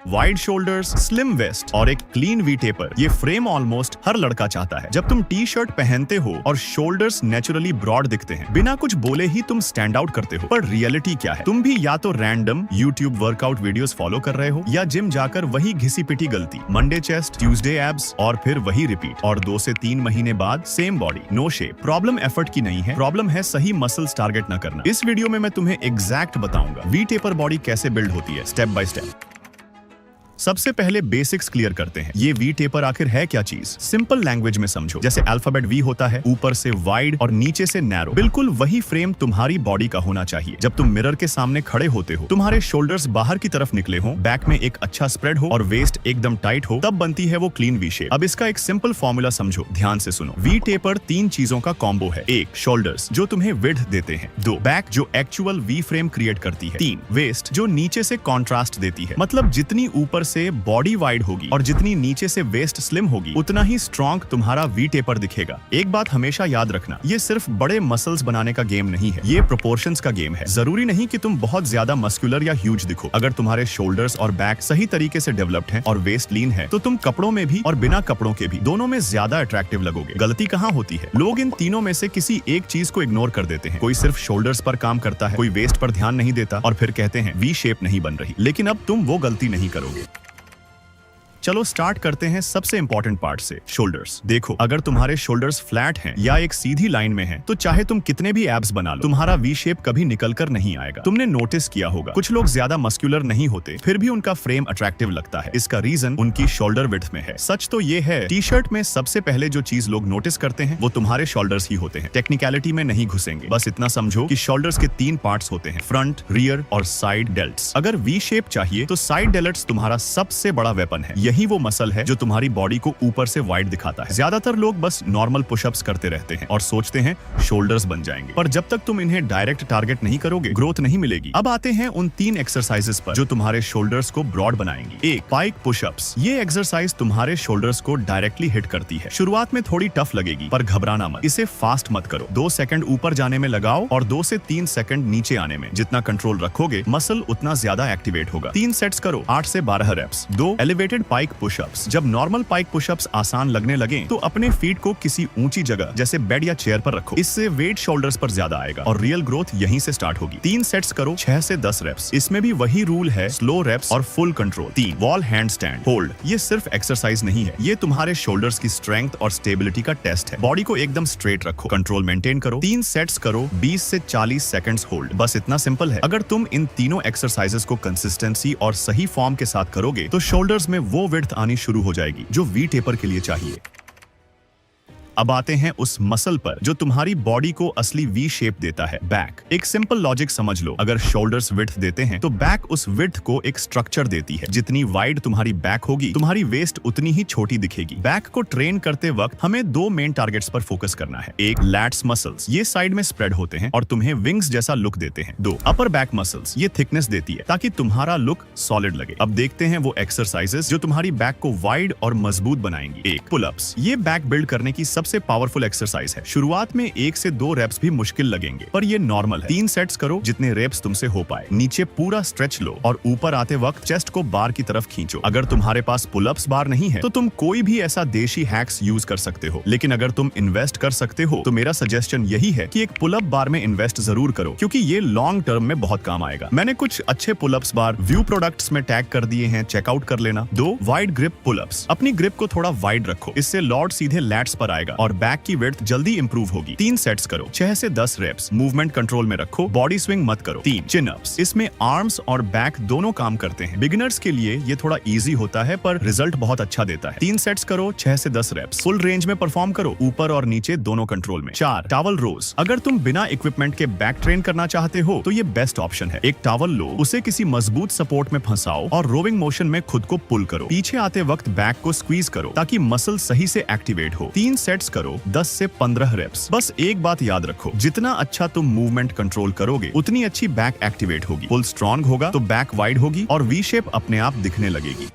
Wide shoulders, slim waste और एक clean we taper, ये फ्रेम ऑलमोस्ट हर लड़का चाहता है। जब तुम टी शर्ट पहनते हो और शोल्डर्स नेचुरली ब्रॉड दिखते हैं, बिना कुछ बोले ही तुम स्टैंड आउट करते हो। पर रियलिटी क्या है? तुम भी या तो random YouTube workout videos follow कर रहे हो या जिम जाकर वही घिसी पिटी गलती, मंडे चेस्ट, ट्यूसडे एब्स और फिर वही रिपीट, और 2 से 3 महीने बाद same body, no shape. Problem effort की नहीं है, प्रॉब्लम है सही मसल्स टारगेट न करना। इस वीडियो में मैं तुम्हें एग्जैक्ट बताऊंगा वी टेपर बॉडी कैसे बिल्ड होती है, स्टेप बाय स्टेप। सबसे पहले बेसिक्स क्लियर करते हैं। ये वी टेपर आखिर है क्या चीज? सिंपल लैंग्वेज में समझो, जैसे अल्फाबेट वी होता है, ऊपर से वाइड और नीचे से नैरो, बिल्कुल वही फ्रेम तुम्हारी बॉडी का होना चाहिए। जब तुम मिरर के सामने खड़े होते हो, तुम्हारे शोल्डर्स बाहर की तरफ निकले हो, बैक में एक अच्छा स्प्रेड हो और वेस्ट एकदम टाइट हो, तब बनती है वो क्लीन वी शेप। अब इसका एक सिंपल फॉर्मूला समझो, ध्यान से सुनो। वी टेपर 3 चीजों का कॉम्बो है। 1 शोल्डर्स जो तुम्हें विड्थ देते हैं, 2 बैक जो एक्चुअल वी फ्रेम क्रिएट करती है, 3 वेस्ट जो नीचे से कॉन्ट्रास्ट देती है। मतलब जितनी ऊपर से बॉडी वाइड होगी और जितनी नीचे से वेस्ट स्लिम होगी, उतना ही स्ट्रॉन्ग तुम्हारा वी टेपर दिखेगा। एक बात हमेशा याद रखना, ये सिर्फ बड़े मसल्स बनाने का गेम नहीं है, ये प्रोपोर्शंस का गेम है। जरूरी नहीं कि तुम बहुत ज्यादा मस्कुलर या ह्यूज दिखो। अगर तुम्हारे शोल्डर्स और बैक सही तरीके से डेवलप्ड हैं और वेस्ट लीन है, तो तुम कपड़ों में भी और बिना कपड़ों के भी दोनों में ज्यादा अट्रैक्टिव लगोगे। गलती कहाँ होती है? लोग इन तीनों में से किसी एक चीज को इग्नोर कर देते हैं। कोई सिर्फ शोल्डर्स पर काम करता है, कोई वेस्ट पर ध्यान नहीं देता और फिर कहते हैं वी शेप नहीं बन रही। लेकिन अब तुम वो गलती नहीं करोगे। चलो स्टार्ट करते हैं सबसे इंपॉर्टेंट पार्ट से, शोल्डर्स। देखो, अगर तुम्हारे शोल्डर्स फ्लैट हैं या एक सीधी लाइन में हैं, तो चाहे तुम कितने भी एब्स बना लो, तुम्हारा वी शेप कभी निकल कर नहीं आएगा। तुमने नोटिस किया होगा, कुछ लोग ज्यादा मस्कुलर नहीं होते, फिर भी उनका फ्रेम अट्रैक्टिव लगता है। इसका रीजन उनकी शोल्डर विड्थ में है। सच तो ये है, टी शर्ट में सबसे पहले जो चीज लोग नोटिस करते हैं वो तुम्हारे शोल्डर्स ही होते हैं। टेक्निकलिटी में नहीं घुसेंगे, बस इतना समझो कि शोल्डर्स के 3 पार्ट्स होते हैं, फ्रंट, रियर और साइड डेल्ट्स। अगर वी शेप चाहिए तो साइड डेल्ट्स तुम्हारा सबसे बड़ा वेपन है। यही वो मसल है जो तुम्हारी बॉडी को ऊपर से वाइड दिखाता है। ज्यादातर लोग बस नॉर्मल पुशअप्स करते रहते हैं और सोचते हैं शोल्डर्स बन जाएंगे, पर जब तक तुम इन्हें डायरेक्ट टारगेट नहीं करोगे, ग्रोथ नहीं मिलेगी। अब आते हैं उन 3 एक्सरसाइजेस पर जो तुम्हारे शोल्डर्स को ब्रॉड बनाएंगी। 1 पाइक पुशअप्स। ये एक्सरसाइज तुम्हारे शोल्डर्स को डायरेक्टली हिट करती है। शुरुआत में थोड़ी टफ लगेगी, पर घबराना मत। इसे फास्ट मत करो। 2 सेकंड ऊपर जाने में लगाओ और 2 से 3 सेकंड नीचे आने में। जितना कंट्रोल रखोगे, मसल उतना ज्यादा एक्टिवेट होगा। 3 सेट्स करो, 8 से 12 रेप्स। 2 elevated pike pushups. जब नॉर्मल पाइक पुशअप्स आसान लगने लगे, तो अपने फीट को किसी ऊंची जगह जैसे बेड या चेयर पर रखो। इससे वेट शोल्डर्स पर ज्यादा आएगा और रियल ग्रोथ यहीं से स्टार्ट होगी। 3 सेट्स करो, 6 से 10 रेप्स। इसमें भी वही रूल है, स्लो रेप्स और full control. 3 wall hand stand hold. ये सिर्फ एक्सरसाइज नहीं है, ये तुम्हारे शोल्डर्स की स्ट्रेंथ और स्टेबिलिटी का टेस्ट है। बॉडी को एकदम स्ट्रेट रखो, कंट्रोल मेंटेन करो। 3 सेट्स करो, 20 से 40 सेकंड्स होल्ड। बस इतना सिंपल है। अगर तुम इन तीनों एक्सरसाइजेस को कंसिस्टेंसी और सही फॉर्म के साथ करोगे, तो शोल्डर्स में वो विड्थ आनी शुरू हो जाएगी जो वी टेपर के लिए चाहिए। अब आते हैं उस मसल पर जो तुम्हारी बॉडी को असली वी शेप देता है, बैक। एक सिंपल लॉजिक समझ लो, अगर शोल्डर्स विड्थ देते हैं तो बैक उस विड्थ को एक स्ट्रक्चर देती है। जितनी वाइड तुम्हारी बैक होगी, तुम्हारी वेस्ट उतनी ही छोटी दिखेगी। बैक को ट्रेन करते वक्त हमें 2 मेन टारगेट्स पर फोकस करना है। 1 लैट्स मसल्स, ये साइड में स्प्रेड होते हैं और तुम्हें विंग्स जैसा लुक देते हैं। 2 अपर बैक मसल्स, ये थिकनेस देती है ताकि तुम्हारा लुक सॉलिड लगे। अब देखते हैं वो एक्सरसाइजेस जो तुम्हारी बैक को वाइड और मजबूत बनाएंगी। 1 पुलअप्स। ये बैक बिल्ड करने की सबसे पावरफुल एक्सरसाइज है। शुरुआत में 1 से 2 रेप्स भी मुश्किल लगेंगे, पर ये नॉर्मल है। 3 सेट्स करो, जितने रेप्स तुमसे हो पाए। नीचे पूरा स्ट्रेच लो और ऊपर आते वक्त चेस्ट को बार की तरफ खींचो। अगर तुम्हारे पास पुलअप्स बार नहीं है, तो तुम कोई भी ऐसा देशी हैक्स यूज कर सकते हो। लेकिन अगर तुम इन्वेस्ट कर सकते हो, तो मेरा सजेशन यही है कि एक पुलअप बार में इन्वेस्ट जरूर करो, क्योंकि ये लॉन्ग टर्म में बहुत काम आएगा। मैंने कुछ अच्छे पुलअप्स बार व्यू प्रोडक्ट्स में टैग कर दिए हैं, चेकआउट कर लेना। 2 वाइड ग्रिप पुलअप्स। अपनी ग्रिप को थोड़ा वाइड रखो, इससे लॉर्ड सीधे लैट्स पर आएगा और बैक की विड्थ जल्दी इंप्रूव होगी। 3 सेट्स करो, 6 से 10 रेप्स। मूवमेंट कंट्रोल में रखो, बॉडी स्विंग मत करो। 3 चिन अप्स। इसमें आर्म्स और बैक दोनों काम करते हैं। बिगिनर्स के लिए ये थोड़ा इजी होता है, पर रिजल्ट बहुत अच्छा देता है। 3 सेट्स करो, 6 से 10 रेप्स। फुल रेंज में परफॉर्म करो, ऊपर और नीचे दोनों कंट्रोल में। 4 टॉवल रोज। अगर तुम बिना इक्विपमेंट के बैक ट्रेन करना चाहते हो, तो ये बेस्ट ऑप्शन है। एक टॉवल लो, उसे किसी मजबूत सपोर्ट में फंसाओ और रोविंग मोशन में खुद को पुल करो। पीछे आते वक्त बैक को स्क्वीज करो ताकि मसल सही से एक्टिवेट हो। 3 सेट्स करो, 10 से 15 रेप्स। बस एक बात याद रखो, जितना अच्छा तुम मूवमेंट कंट्रोल करोगे, उतनी अच्छी बैक एक्टिवेट होगी। पुल स्ट्रॉन्ग होगा तो बैक वाइड होगी और वी शेप अपने आप दिखने लगेगी।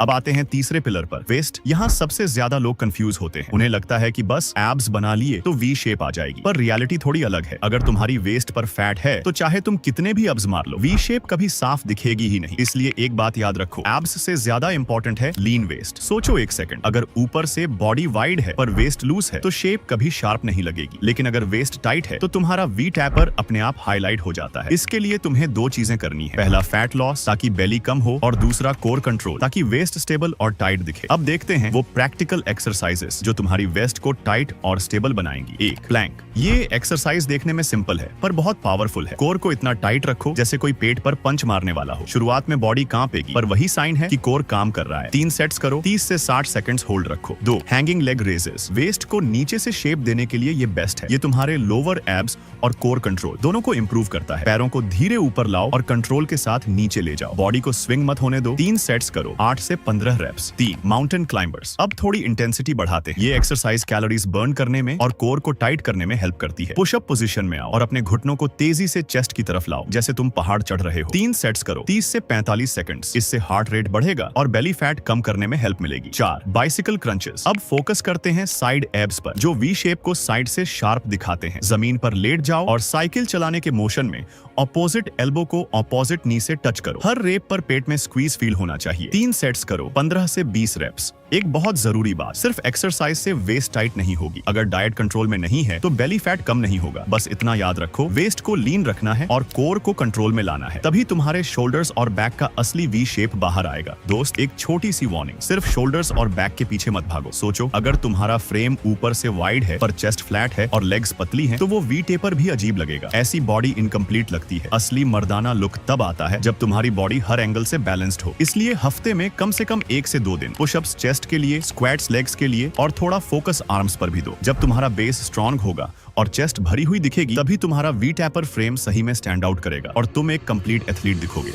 अब आते हैं तीसरे पिलर पर, वेस्ट। यहाँ सबसे ज्यादा लोग कंफ्यूज होते हैं। उन्हें लगता है कि बस एब्स बना लिए तो वी शेप आ जाएगी, पर रियलिटी थोड़ी अलग है। अगर तुम्हारी वेस्ट पर फैट है तो चाहे तुम कितने भी अब्स मार लो, वी शेप कभी साफ दिखेगी ही नहीं। इसलिए एक बात याद रखो, एब्स से ज्यादा इंपॉर्टेंट है लीन वेस्ट। सोचो एक सेकंड, अगर ऊपर से बॉडी वाइड है पर वेस्ट लूज है तो शेप कभी शार्प नहीं लगेगी, लेकिन अगर वेस्ट टाइट है तो तुम्हारा वी टैपर अपने आप हाईलाइट हो जाता है। इसके लिए तुम्हें दो चीजें करनी है, पहला फैट लॉस ताकि बेली कम हो, और दूसरा कोर कंट्रोल ताकि वेस्ट स्टेबल और टाइट दिखे। अब देखते हैं वो प्रैक्टिकल एक्सरसाइजेस जो तुम्हारी वेस्ट को टाइट और स्टेबल बनाएंगी। एक, प्लैंक। ये एक्सरसाइज देखने में सिंपल है पर बहुत पावरफुल है। कोर को इतना टाइट रखो जैसे कोई पेट पर पंच मारने वाला हो। शुरुआत में बॉडी कांपेगी पर वही साइन है कि कोर काम कर रहा है। 3 सेट्स करो, 30 से 60 सेकंड्स होल्ड रखो। 2, हैंगिंग लेग रेजेस। वेस्ट को नीचे से शेप देने के लिए ये बेस्ट है। ये तुम्हारे लोअर एब्स और कोर कंट्रोल दोनों को इंप्रूव करता है। पैरों को धीरे ऊपर लाओ और कंट्रोल के साथ नीचे ले जाओ। बॉडी को स्विंग मत होने दो। 3 सेट्स करो, 8 से 15 रेप्स। 3, mountain climbers. अब थोड़ी इंटेंसिटी बढ़ाते हैं। ये एक्सरसाइज कैलोरीज बर्न करने में और कोर को टाइट करने में हेल्प करती है। पुशअप पोजीशन में आओ और अपने घुटनों को तेजी से चेस्ट की तरफ लाओ जैसे तुम पहाड़ चढ़ रहे हो। 3 सेट्स करो, 30 से 45 सेकंड्स। इससे हार्ट रेट बढ़ेगा और बेली फैट कम करने में हेल्प मिलेगी। 4, बाइसिकल क्रंचेस। अब फोकस करते हैं साइड एब्स पर जो वी शेप को साइड से शार्प दिखाते हैं। जमीन पर लेट जाओ और साइकिल चलाने के मोशन में ऑपोजिट एल्बो को ऑपोजिट नी से टच करो। हर रेप पर पेट में स्क्वीज फील होना चाहिए। 3 सेट्स करो, 15 से 20 रेप्स। एक बहुत जरूरी बात, सिर्फ एक्सरसाइज से वेस्ट टाइट नहीं होगी। अगर डाइट कंट्रोल में नहीं है तो बेली फैट कम नहीं होगा। बस इतना याद रखो, वेस्ट को लीन रखना है और कोर को कंट्रोल में लाना है, तभी तुम्हारे शोल्डर्स और बैक का असली वी शेप बाहर आएगा। दोस्त, एक छोटी सी वार्निंग, सिर्फ शोल्डर्स और बैक के पीछे मत भागो। सोचो, अगर तुम्हारा फ्रेम ऊपर से वाइड है पर चेस्ट फ्लैट है और लेग्स पतली है तो वो वी टेपर भी अजीब लगेगा। ऐसी बॉडी इनकम्प्लीट लगती है। असली मर्दाना लुक तब आता है जब तुम्हारी बॉडी हर एंगल से बैलेंस्ड हो। इसलिए हफ्ते में कम से कम 1 से 2 दिन पुशअप्स चेस्ट के लिए, स्क्वाट्स लेग्स के लिए और थोड़ा फोकस आर्म्स पर भी दो। जब तुम्हारा बेस स्ट्रांग होगा और चेस्ट भरी हुई दिखेगी तभी तुम्हारा वी टैपर फ्रेम सही में स्टैंड आउट करेगा और तुम एक कंप्लीट एथलीट दिखोगे।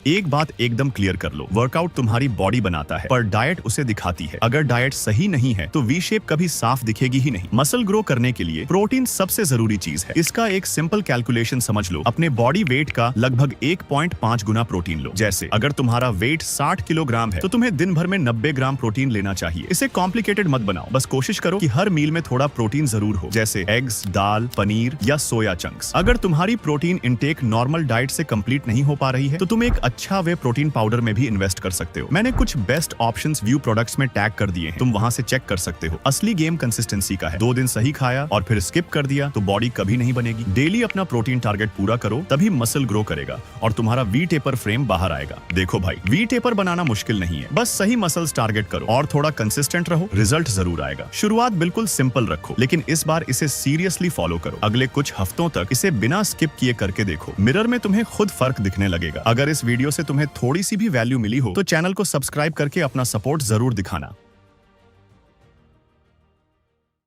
एक बात एकदम क्लियर कर लो, वर्कआउट तुम्हारी बॉडी बनाता है पर डाइट उसे दिखाती है। अगर डाइट सही नहीं है तो वी शेप कभी साफ दिखेगी ही नहीं। मसल ग्रो करने के लिए प्रोटीन सबसे जरूरी चीज है। इसका एक सिंपल कैलकुलेशन समझ लो, अपने बॉडी वेट का लगभग 1.5 गुना प्रोटीन लो। जैसे अगर तुम्हारा वेट 60 किलोग्राम है तो तुम्हें दिन भर में 90 ग्राम प्रोटीन लेना चाहिए। इसे कॉम्प्लिकेटेड मत बनाओ, बस कोशिश करो कि हर मील में थोड़ा प्रोटीन जरूर हो, जैसे एग्स, दाल, पनीर या सोया चंक्स। अगर तुम्हारी प्रोटीन इंटेक नॉर्मल डाइट से कंप्लीट नहीं हो पा रही है तो तुम एक अच्छा वे प्रोटीन पाउडर में भी इन्वेस्ट कर सकते हो। मैंने कुछ बेस्ट ऑप्शंस व्यू प्रोडक्ट्स में टैग कर दिए हैं, तुम वहां से चेक कर सकते हो। असली गेम कंसिस्टेंसी का है। 2 दिन सही खाया और फिर स्किप कर दिया तो बॉडी कभी नहीं बनेगी। डेली अपना प्रोटीन टारगेट पूरा करो, तभी मसल ग्रो करेगा और तुम्हारा वी टेपर फ्रेम बाहर आएगा। देखो भाई, वी टेपर बनाना मुश्किल नहीं है, बस सही मसल्स टारगेट करो और थोड़ा कंसिस्टेंट रहो, रिजल्ट जरूर आएगा। शुरुआत बिल्कुल सिंपल रखो, लेकिन इस बार इसे सीरियसली फॉलो करो। अगले कुछ हफ्तों तक इसे बिना स्किप किए करके देखो, मिरर में तुम्हें खुद फर्क दिखने लगेगा। अगर इस वीडियो से तुम्हें थोड़ी सी भी वैल्यू मिली हो तो चैनल को सब्सक्राइब करके अपना सपोर्ट जरूर दिखाना।